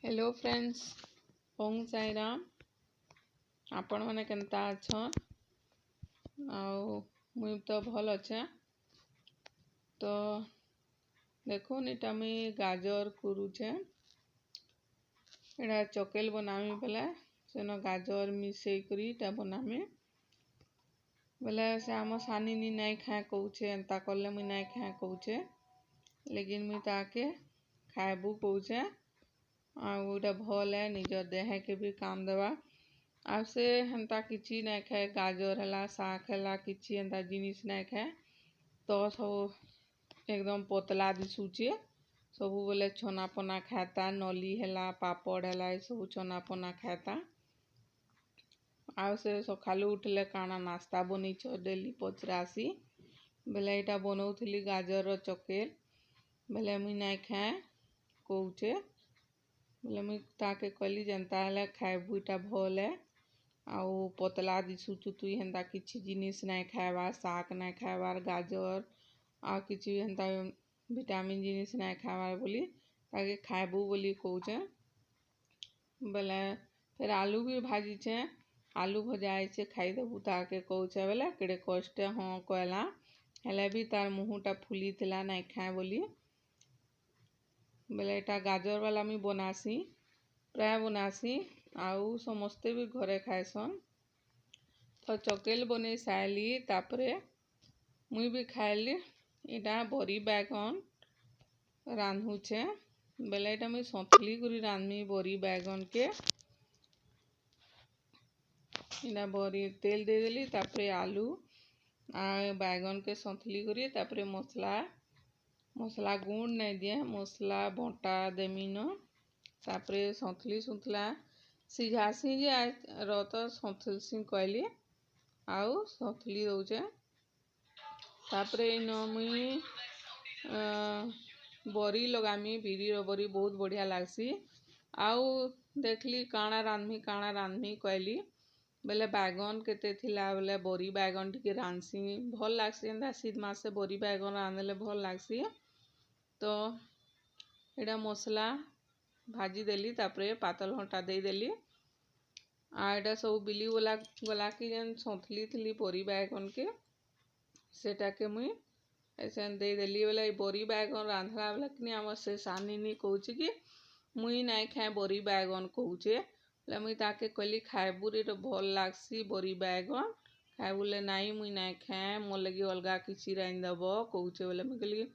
Hello friends, ओम साई राम। आपण मैंने केनता अच्छन? मुई तो भल अच्छे। तो देखो इटा मुई गाजर कुरुचे। एटा चकेल बनामी बेले सेन गाजर मिसई करी इटा बनामी बेले से आम सानी नी नाई खाए कौचे एंता कले मुई नाई खाए कौचे, लेकिन मुई ताके खाएबू कौचे। आउटा भल है, निजर देह के भी काम देवा। आ से हेन्ता किछि नाई खाए, गाजर है साग है किछि एंता जिनिस नाई खाए तो सब एकदम पतला दिशुचे। सबू बोले छनापना खाएता, नली है पापड़ है सब छनापना खाएता। आ से सकालू उठले काना नास्ता बनीच डेली पचरासी बेले इटा बनौली गाजर चकेल बेले मुई नाई खाए कौचे। बोले मुई ताके कहली जेन्ता हेले खाएबू इटा भल है। आउ पतला दिशुचु तुई हेन्ता किछि जिनिस नाई खाएबार, साग नाई खाएबार, गाजर आ किछि हेन्ता विटामिन जिनिस नाई खाएबार बोली ताके खाएबू बोली कौचे। बेले फिर आलू भी भाजीचे, आलू भजा आइचे खाईदेबू ताके कौचे बेले केड़े कष्टे हाँ कहला हेले भी तार मुहटा फुली थिला नाई खाए बोली। बेले एटा गाजर वाला मुई बनासी, प्राय बनासी आउ समस्ते भी घरे खाएसन। तो चकेल बने साइली तापरे मुई भी खाइली। इटा बरी बैगन रांधुचे बेले इटा मुई सतली करी रांधमी बरी बैगन के। इटा बरी तेल दे देली तापरे आलू आ बैगन के सतली करी तापरे मसला गुंड नहीं दिए, मसला बंटा देमी न तापरे सतली सुतला सिझासी जे रत सतलसी कहली आउ सतली दौचे। तापरे इन मुई बरी लगामी, बिरी बरी बहुत बढ़िया लागसी। आउ देखली काଣା रांधमी कहली बेले बैगन केते थिला बेले बरी बैगन टिके रांधसी भल लागसी। एंता शीत मासे बरी बैगन रांधले भल लागसी। तो एटा मसला भाजी देली तापरे पातल हंटा दे देली आ एटा सब बिली गला कि जेन सतली थी बरी बैगन के सेटा के मुई ऐसे दे देली। बेले बरी बैगन रांधला बेले कि आम से सानी कौचे कि मुई नाई खाए बरी बैगन कौचे। बोले मुई ताके कहली खाएबू रे भल लागसी बरी बैगन खाएबूले नाई मुई नाई खाए मोर लगी अलगा किछि रांधब कौचे। बोले मुई कहली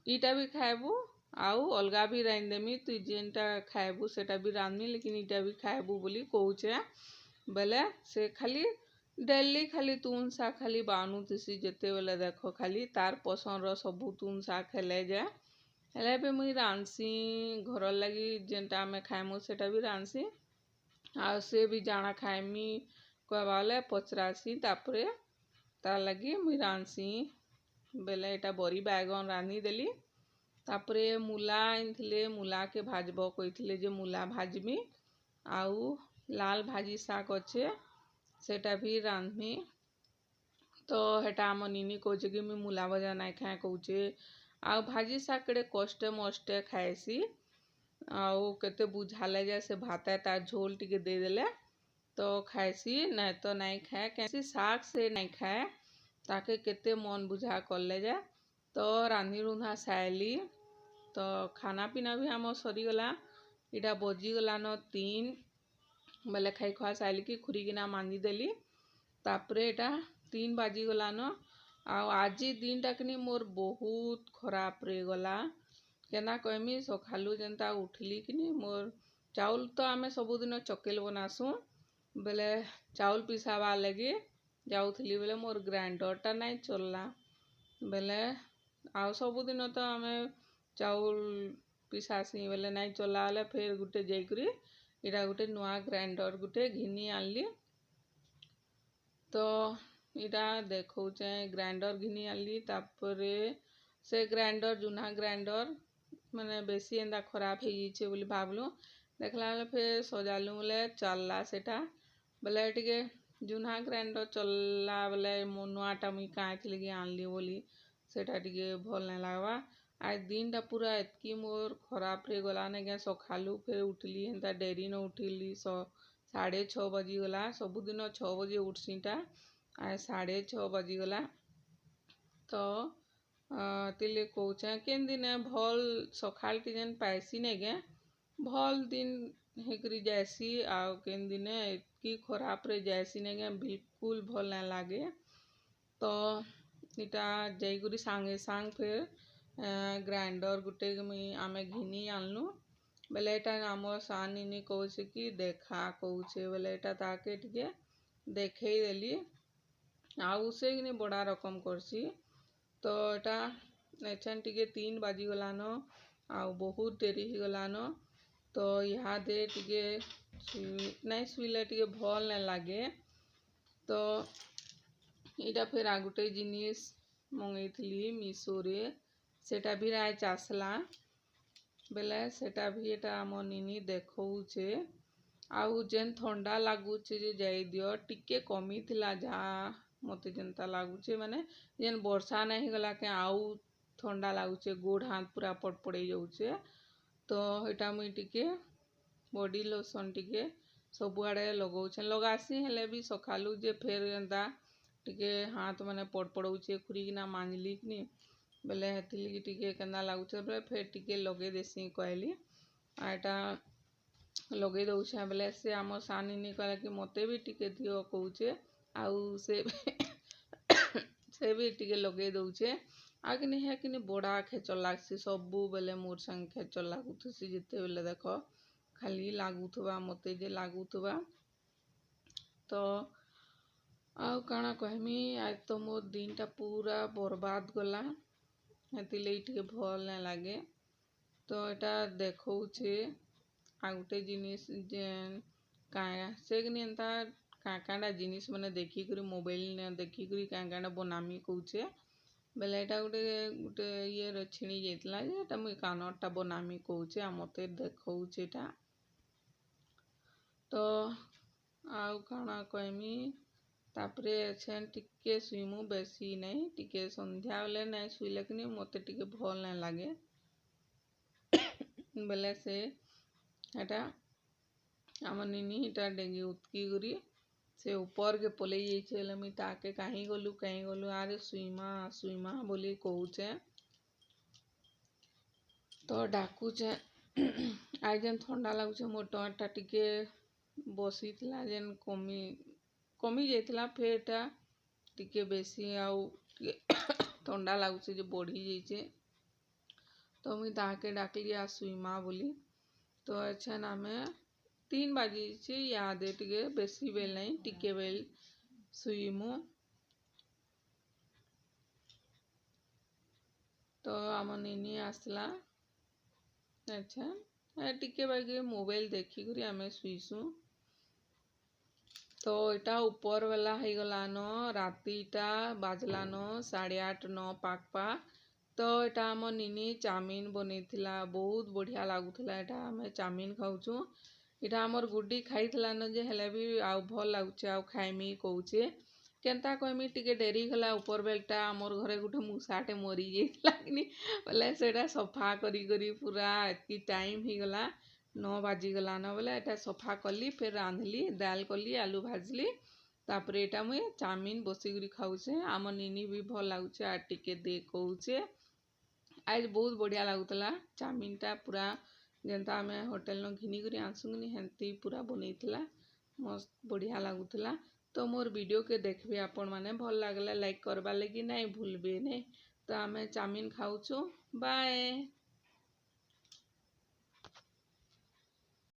इटा भी खाएबू आउ अलगा भी रांधदेमी, तुई जेनटा खाएबू सेटा भी रांधमी लेकिन इटा भी खाएबू बोली कौचे। बेले से खाली डेली खाली तुन शाग खाली बानुथिसी जेते बेले देख खाली तार पसंद रो सबू तुन शाग खेले जाए हेले भी मुई रांधसी घर लगी जेनटा आमे खाएमु सेटा भी रांधसी। आ से भी जाना खाएमी कहबाले पचरासी तापरे तार लगी मुई रांधसी। बेले एटा बरी बैगन रांधी देली तापरे मूला आनिथिले मूला के भाजब कहिथिले जे मूला भाजमी आउ लाल भाजी शाग अच्छे सेटा भी रांधमी। तो हेटा आम निनी कौचे कि मुई मूला भजा नाई खाए कौचे। आउ भाजी शाग केड़े कष्टे मष्टे खाएसी आउ केते बुझाले जाए से भाता तार झोल टिके दे देले तो खाएसी, नहीं तो नाई खाए कैसी शाग से नाई खाए ताके केते मन बुझा करले जाए। तो रांधी रुंधा साइली तो खाना पीना भी आम सरीगला। इटा बजीगला न 3 बेले खाई खुआ साइली कि खुरीकिना मांजी देली तापरे एटा 3 बाजीगला न। आज दिन टाकनी मोर बहुत खराब रे गला केना कहमी। सकालू जेनता उठली कि मोर चाउल तो आमे सबुदिन चकेल बनासु बेले चाउल पिसाबार लगी जाऊथली बेले मोर ग्राइंडरटा नाई चलला बेले आउ सबुदिन तो आमे चाउल पिसासी बेले नाई चलला बेले फिर गुटे जाइकरी इटा गुटे नुआ ग्राइंडर गुटे घिनी आनली। तो इटा देखौचे ग्राइंडर घिनी आनली तापरे से ग्राइंडर जुना ग्राइंडर माने बेसी एंदा खराब हो जाइए बोली भावलु देखला बेले फिर सजालु बोले चलला सेटा बेले टिके जुना ग्राइंडर चलला बेले नुआटा मुई काएथि लगी आनली बोली सेटा टिके भल नहीं लागवा। आज दिन टा पूरा एतकी मोर खराब रे गला ने क्या सखालू फिर उठली हेन्ता डेरी न उठिली 6:30 बजीगला सबुदिन 6 बजे उठसीटा आज 6:30 बजीगला तो तिले कौचे केन दिन भल सखाल के जेन पाइसी ने गे भल दिन हेकरी जायसी आउ केन दिन एतकी खराब रे जायसी ने गे बिल्कुल भल ना लागे तो इटा जाइकरी सांगे सांग फिर ग्राइंडर गुटे आमे घिनी आनलु बेले एटा आम सानिनी कौचे कि देखा कौचे बेले एटा ताके टिके देखई देली आउ से बड़ा रकम करसी तो एटा एछन टिके 3 बाजी गलान आउ बहुत डेरी ही गलान तो इहादे टिके नहीं सुइले टिके भल नहीं लागे तो इटा फिर आ गुटे जिनिस मंगैथली मीशो रे सेटा भी आज आसला बेले सेटा भी एटा आम निनी देखौचे आउ जेन ठंडा लागुचे जे जाई दियो टिके कमी थिला जा मते जनता लागुचे माने जेन वर्षा नहीं गला के आउ ठंडा लागुचे गोड़ हाथ पूरा पड़पड़े जाउचे तो एटा मुई टिके बॉडी लोशन टिके सबुआड़े लगाउछे लगासी हेले भी सखालू जे फेर एंता टिके हाथ माने पड़पड़ौचे खुरीकिना मांजली कि बेले हेतिली टिके केना लागुचे बेले फेर टिके लगे देसी कहली आटा लगे दउछे बेले से आम सानिनी कहला कि मते भी टिके दियो कहूचे आउ से से भी टिके लगे दउछे आकिनी है कि बड़ा खेचर लागसी सबू बेले मोर संग खेचर लागुथसी जिते बेले देख खाली लागुथबा मते जे लागुथबा तो आउ काना कहमी आज तो मोर दिन टा पूरा बर्बाद गला हेतिले टिके भल ना लागे तो एटा देखौछे आ गुटे जिनिस जेन काया सेगनी एंता काकाडा जिनिस माने देखी करी मोबाइल ने देखी करी काकाडा बनामी कहूचे बेले एटा गुटे गुटे ये रे छिणी जाइतला जे एटा मुई कानरटा बनामी कहूचे आ मते देखौचे एटा तो आउ काना कहमी तापरे एछेन टिके सुइमु बेसी नहीं टिके संध्या बेले नहीं सुइले कि मते टिके भल नहीं लागे बेले से एटा आम निनी इटा डेंगी उतकी गुरी से ऊपर के पले जाइछे बेले मुई ताके कहीं गलु आरे सुइमा सुइमा बोली कहूचे तो डाकुचे आज जेन ठंडा लागुचे मोर टटा टिके बसीथिला जेन कमी जाइथिला फेर एटा टिके बेसी आउ ठंडा लागुचे जे बढ़ी जाइछे तो मुई ताके डाकली आ सुइमा बोली तो एछन आमे 3 बाजी याद टिके बेसी बेल नहीं टिके बेल सुइमु तो आम निनी आसला अच्छा टिके बागे मोबाइल देखी करी आमे सुइसु तो इटा ऊपर वाला है गलान रातीटा बाजलान 8:30-9 पाक पाक तो एटा आम निनी चाउमीन बनैथिला बहुत बढ़िया लागुथिला एटा आमे चाउमीन खाउछु इटा हमर गुड्डी खाइथिला न जे हेले भी आउ भल लागुचे आउ खाइमी कहूचे केनता कहमी टिके डेरी गला ऊपर बेलटा हमर घरे गुटे मूसाटे मरी जाइथिला कि बोले सेटा सफा करी करी पूरा एतकी टाइम ही गला 9 बाजी गला न बोले एटा सफा कली फिर रांधली दाल कली आलू भाजली तापरे एटा मुई चाउमीन बसिकरी खाउचे आम निनी भी भल लागुचे आ टिके दे कहूचे आज बहुत बढ़िया लागुतला चाउमीन टा पूरा जेनता आमे होटल न घिनी करी आनसुनी हेंती पूरा बनैथिला मस्त बढ़िया लागुतला तो मोर वीडियो के देखबे आपण माने भल लागला लाइक करबा लगी नहीं भूलबे नहीं तो आमे चाउमीन खाउछु बाय।